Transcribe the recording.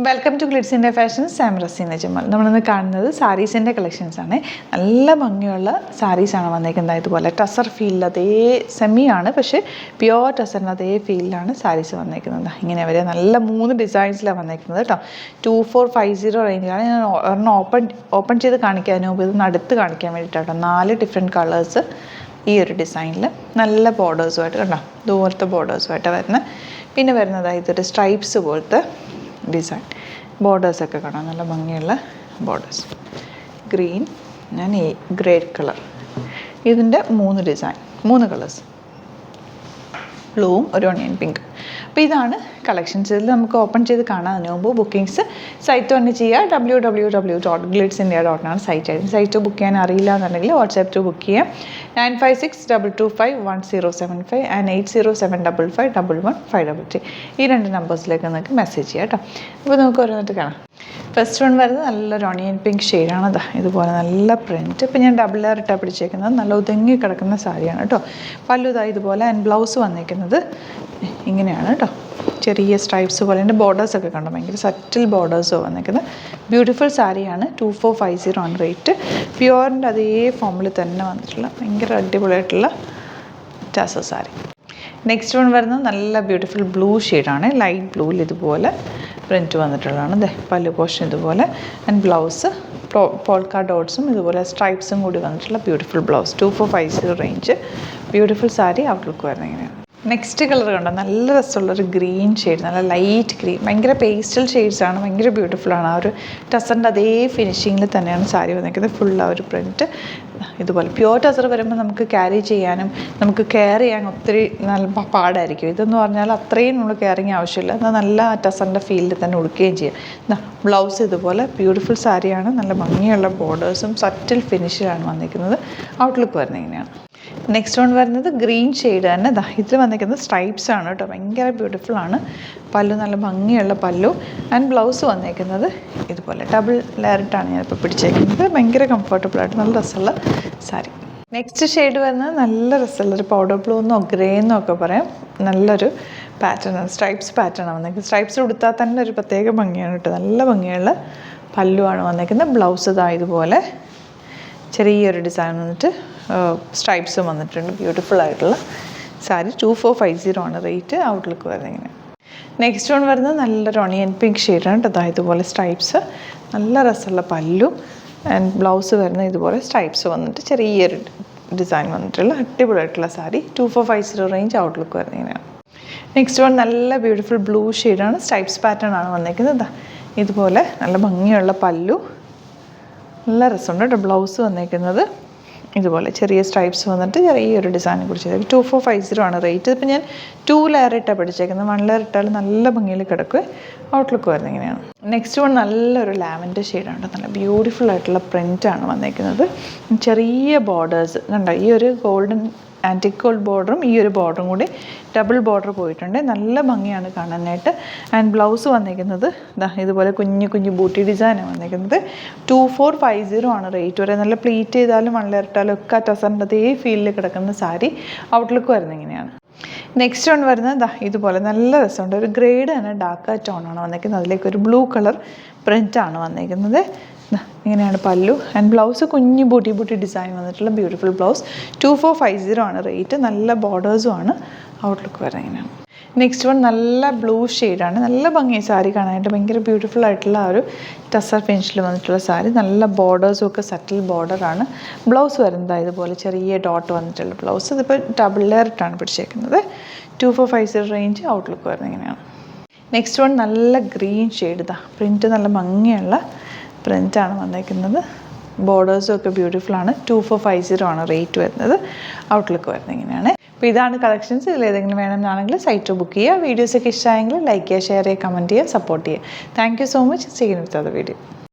Welcome to Glitz India fashions. I am Raseena Jamal. നമ്മളിന്ന് കാണുന്നത് സാരീസിൻ്റെ കളക്ഷൻസാണ്. നല്ല ഭംഗിയുള്ള സാരീസാണ് വന്നേക്കുന്നത്. ഇതുപോലെ ടസർ ഫീലിൽ അതേ സെമിയാണ്, പക്ഷേ പ്യുവർ ടസറിൻ്റെ അതേ ഫീലിലാണ് സാരീസ് വന്നേക്കുന്നത്. ഇങ്ങനെ വരെ നല്ല 3 ഡിസൈൻസിലാണ് വന്നേക്കുന്നത് കേട്ടോ. 2450 റേഞ്ചിലാണ്. ഞാൻ ഒരെണ്ണം ഓപ്പൺ ചെയ്ത് കാണിക്കാനും മുമ്പ് ഇതൊന്ന് അടുത്ത് കാണിക്കാൻ വേണ്ടിയിട്ടാണ്. 4 ഡിഫറെൻറ്റ് കളേഴ്സ് ഈ ഒരു ഡിസൈനിൽ നല്ല ബോർഡേഴ്സുമായിട്ട് കണ്ടോ, ദൂരത്തെ ബോർഡേഴ്സുമായിട്ട് വരുന്നത്. പിന്നെ വരുന്നത് ഇതൊരു സ്ട്രൈപ്സ് പോലത്തെ ഡിസൈൻ. ബോർഡേഴ്സൊക്കെ കാണാം, നല്ല ഭംഗിയുള്ള borders. Green and grey colour. ഇതിൻ്റെ 3 ഡിസൈൻ, 3 കളേഴ്സ്, ബ്ലൂവും ഒരു ഓണിയൻ പിങ്ക്. അപ്പോൾ ഇതാണ് കളക്ഷൻസ്. ഇതിൽ നമുക്ക് ഓപ്പൺ ചെയ്ത് കാണാൻ മുമ്പ് ബുക്കിംഗ്സ് സൈറ്റ് തന്നെ ചെയ്യുക. www.glitsindia.com സൈറ്റ് ആയിരുന്നു. സൈറ്റ് ബുക്ക് ചെയ്യാൻ അറിയില്ല എന്നുണ്ടെങ്കിൽ വാട്സാപ്പ് ടു ബുക്ക് ചെയ്യാം. 9562251075 ആൻഡ് 8075551153. ഈ 2 നമ്പേഴ്സിലേക്ക് നിങ്ങൾക്ക് മെസ്സേജ് ചെയ്യാം കേട്ടോ. അപ്പോൾ നമുക്ക് ഓരോന്നിട്ട് കാണാം. ഫസ്റ്റ് വൺ വരുന്നത് നല്ലൊരു ഓണിയൻ പിങ്ക് ഷെയ്ഡാണ്. അതാ ഇതുപോലെ നല്ല പ്രിൻറ്റ്. ഇപ്പോൾ ഞാൻ ഡബിൾ ലെയർ ഇട്ടാണ് പിടിച്ചേക്കുന്നത്. നല്ല ഒതുങ്ങി കിടക്കുന്ന സാരിയാണ് കേട്ടോ. പല്ലുതാ ഇതുപോലെ. ആൻഡ് ബ്ലൗസ് വന്നിരിക്കുന്നത് ഇങ്ങനെയാണ് കേട്ടോ. ചെറിയ സ്ട്രൈപ്സ് പോലെ. എൻ്റെ ബോർഡേഴ്സൊക്കെ കണ്ടോ, ഭയങ്കര സറ്റിൽ ബോർഡേഴ്സോ വന്നിരിക്കുന്നത്. ബ്യൂട്ടിഫുൾ സാരിയാണ്. 2450 ആണ് റേറ്റ്. പ്യുവറിൻ്റെ അതേ ഫോമിൽ തന്നെ വന്നിട്ടുള്ള ഭയങ്കര അടിപൊളിയായിട്ടുള്ള ടസർ സാരി. നെക്സ്റ്റ് വൺ വരുന്നത് നല്ല ബ്യൂട്ടിഫുൾ ബ്ലൂ ഷെയ്ഡാണ്. ലൈറ്റ് ബ്ലൂവിൽ ഇതുപോലെ പ്രിൻറ്റ് വന്നിട്ടുള്ളതാണ്. ദേ പല്ലു പോർഷൻ ഇതുപോലെ. ആൻഡ് ബ്ലൗസ് പോൾക്ക ഡോട്ട്സും ഇതുപോലെ സ്ട്രൈപ്സും കൂടി വന്നിട്ടുള്ള beautiful blouse. 2450 range. Beautiful sari outlook വരുന്നത് ഇങ്ങനെയാണ്. നെക്സ്റ്റ് കളർ കണ്ടോ, നല്ല രസമുള്ളൊരു ഗ്രീൻ ഷെയ്ഡ്, നല്ല ലൈറ്റ് ഗ്രീൻ. ഭയങ്കര പേസ്റ്റൽ ഷെയ്ഡ്സാണ്, ഭയങ്കര ബ്യൂട്ടിഫുള്ളാണ്. ആ ഒരു ടസറിൻ്റെ അതേ ഫിനിഷിങ്ങിൽ തന്നെയാണ് സാരി വന്നിരിക്കുന്നത്. ഫുൾ ആ ഒരു പ്രിൻറ്റ് ഇതുപോലെ. പ്യുവർ ടസർ വരുമ്പോൾ നമുക്ക് ക്യാരി ചെയ്യാനും നമുക്ക് കെയർ ചെയ്യാൻ ഒത്തിരി നല്ല പാടായിരിക്കും. ഇതെന്ന് പറഞ്ഞാൽ അത്രയും നമ്മൾ കെയറിങ് ആവശ്യമില്ല. എന്നാൽ നല്ല ടസറിൻ്റെ ഫീൽഡിൽ തന്നെ ഉടുക്കുകയും ചെയ്യാം. ബ്ലൗസ് ഇതുപോലെ ബ്യൂട്ടിഫുൾ സാരിയാണ്. നല്ല ഭംഗിയുള്ള ബോർഡേഴ്സും സറ്റിൽ ഫിനിഷിലാണ് വന്നിരിക്കുന്നത്. ഔട്ട്ലുക്ക് വരുന്നത് ഇങ്ങനെയാണ്. നെക്സ്റ്റ് വൺ വരുന്നത് ഗ്രീൻ ഷെയ്ഡ് തന്നെ. ഇതിൽ വന്നിരിക്കുന്നത് സ്ട്രൈപ്സ് ആണ് കേട്ടോ. ഭയങ്കര ബ്യൂട്ടിഫുൾ ആണ്. പല്ലു നല്ല ഭംഗിയുള്ള പല്ലു. ആൻഡ് ബ്ലൗസ് വന്നിരിക്കുന്നത് ഇതുപോലെ ഡബിൾ ലെയറിട്ടാണ് ഞാനിപ്പോൾ പിടിച്ചേക്കുന്നത്. ഭയങ്കര കംഫർട്ടബിളായിട്ട് നല്ല രസമുള്ള സാരി. നെക്സ്റ്റ് ഷെയ്ഡ് വരുന്നത് നല്ല രസമുള്ള ഒരു പൗഡർ ബ്ലൂ എന്നോ ഗ്രേ എന്നോ ഒക്കെ പറയാം. നല്ലൊരു പാറ്റേൺ ആണ്, സ്ട്രൈപ്സ് പാറ്റേൺ ആണ് വന്നിരിക്കുന്നത്. സ്ട്രൈപ്സ് കൊടുത്താൽ തന്നെ ഒരു പ്രത്യേക ഭംഗിയാണ് കേട്ടോ. നല്ല ഭംഗിയുള്ള പല്ലുവാണ് വന്നിരിക്കുന്നത്. ബ്ലൗസ് ഇതാ ഇതുപോലെ ചെറിയൊരു ഡിസൈൻ വന്നിട്ട് സ്ട്രൈപ്സും വന്നിട്ടുണ്ട്. ബ്യൂട്ടിഫുൾ ആയിട്ടുള്ള സാരി. 2450 ആണ് റേറ്റ്. ഔട്ട്ലുക്ക് വരുന്നത് ഇങ്ങനെ. നെക്സ്റ്റ് വൺ വരുന്നത് നല്ലൊരു ഓണിയൻ പിങ്ക് ഷെയ്ഡാണ് കേട്ടോ. ഇതുപോലെ സ്ട്രൈപ്സ്, നല്ല രസമുള്ള പല്ലു. ആൻഡ് ബ്ലൗസ് വരുന്നത് ഇതുപോലെ സ്ട്രൈപ്സ് വന്നിട്ട് ചെറിയൊരു ഡിസൈൻ വന്നിട്ടുള്ള അടിപൊളിയായിട്ടുള്ള സാരി. 2450 റേഞ്ച്. ഔട്ട്ലുക്ക് വരുന്നത് ഇങ്ങനെയാണ്. നെക്സ്റ്റ് വൺ നല്ല ബ്യൂട്ടിഫുൾ ബ്ലൂ ഷെയ്ഡാണ്. സ്ട്രൈപ്സ് പാറ്റേൺ ആണ് വന്നിരിക്കുന്നത്. ഇതുപോലെ നല്ല ഭംഗിയുള്ള പല്ലു, നല്ല രസമുണ്ട് കേട്ടോ. ബ്ലൗസ് വന്നിരിക്കുന്നത് ഇതുപോലെ ചെറിയ സ്ട്രൈപ്സ് വന്നിട്ട് ചെറിയൊരു ഡിസൈനെ കുറിച്ച്. 2450 ആണ് റേറ്റ്. ഇപ്പം ഞാൻ 2 ലെയർ ഇട്ടാണ് പിടിച്ചേക്കുന്നത്. 1 ലെയർ ഇട്ടാൽ നല്ല ഭംഗിയിൽ കിടക്കുക. ഔട്ട്ലുക്ക് വരുന്നത് ഇങ്ങനെയാണ്. നെക്സ്റ്റ് വൺ നല്ലൊരു ലാവൻഡർ ഷെയ്ഡാണ്. നല്ല ബ്യൂട്ടിഫുൾ ആയിട്ടുള്ള പ്രിൻ്റാണ് വന്നിരിക്കുന്നത്. ചെറിയ ബോർഡേഴ്സ് കണ്ടോ. ഈ ഒരു ഗോൾഡൻ ആൻറ്റിക് ഗോൾഡ് ബോർഡറും ഈ ഒരു ബോർഡറും കൂടി ഡബിൾ ബോർഡർ പോയിട്ടുണ്ട്. നല്ല ഭംഗിയാണ് കാണാനായിട്ട്. ആൻഡ് ബ്ലൗസ് വന്നിരിക്കുന്നത് ഇതുപോലെ കുഞ്ഞു കുഞ്ഞു ബൂട്ടി ഡിസൈനാണ് വന്നിരിക്കുന്നത്. 2450 ആണ് റേറ്റ് വരെ. നല്ല പ്ലീറ്റ് ചെയ്താലും 1 ലെയർ ഇട്ടാലും ഒക്കെ ടസറിൻ്റെ അതേ ഫീലിൽ കിടക്കുന്ന സാരി. ഔട്ട്ലുക്ക് വരുന്നത് ഇങ്ങനെയാണ്. നെക്സ്റ്റ് വൺ വരുന്നത് ഇതുപോലെ നല്ല രസമുണ്ട്. ഒരു ഗ്രേഡ് തന്നെ ഡാർക്ക് ടോണാണ് വന്നിരിക്കുന്നത്. അതിലേക്ക് ഒരു ബ്ലൂ കളർ പ്രിൻ്റാണ് വന്നിരിക്കുന്നത്. ഇങ്ങനെയാണ് പല്ലു. ആൻഡ് ബ്ലൗസ് കുഞ്ഞു ബൂട്ടി ഡിസൈൻ വന്നിട്ടുള്ള ബ്യൂട്ടിഫുൾ ബ്ലൗസ്. 2450 ആണ് റേറ്റ്. നല്ല ബോർഡേഴ്സും ആണ്. ഔട്ട്ലുക്ക് വരുന്നത് ഇങ്ങനെയാണ്. നെക്സ്റ്റ് വൺ നല്ല ബ്ലൂ ഷെയ്ഡാണ്. നല്ല ഭംഗി സാരി കാണാനായിട്ട്. ഭയങ്കര ബ്യൂട്ടിഫുൾ ആയിട്ടുള്ള ആ ഒരു ടസർ ഫിനിഷിൽ വന്നിട്ടുള്ള സാരി. നല്ല ബോർഡേഴ്സും ഒക്കെ സറ്റിൽ ബോർഡറാണ്. ബ്ലൗസ് വരുന്നത് ഇതുപോലെ ചെറിയ ഡോട്ട് വന്നിട്ടുള്ള ബ്ലൗസ്. ഇതിപ്പോൾ ഡബിൾ ലെയർ ഇട്ടാണ് പിടിച്ചേക്കുന്നത്. 2450 റേഞ്ച്. ഔട്ട്ലുക്ക് വരുന്നത് ഇങ്ങനെയാണ്. നെക്സ്റ്റ് വൺ നല്ല ഗ്രീൻ ഷെയ്ഡ്. പ്രിൻറ്റ് നല്ല ഭംഗിയുള്ള പ്രിൻ്റാണ് വന്നിരിക്കുന്നത്. ബോർഡേഴ്സും ഒക്കെ ബ്യൂട്ടിഫുൾ ആണ്. 2450 ആണ് റേറ്റ് വരുന്നത്. ഔട്ട്ലുക്ക് വരുന്നത് ഇങ്ങനെയാണ്. അപ്പോൾ ഇതാണ് കളക്ഷൻസ്. ഇതിലേതെങ്കിലും വേണമെന്നാണെങ്കിൽ സൈറ്റ് ബുക്ക് ചെയ്യുക. വീഡിയോസൊക്കെ ഇഷ്ടമായെങ്കിൽ ലൈക്ക് ചെയ്യുക, ഷെയർ ചെയ്യുക, കമൻറ്റ് ചെയ്യുക, സപ്പോർട്ട് ചെയ്യുക. Thank you so much. See you with the video.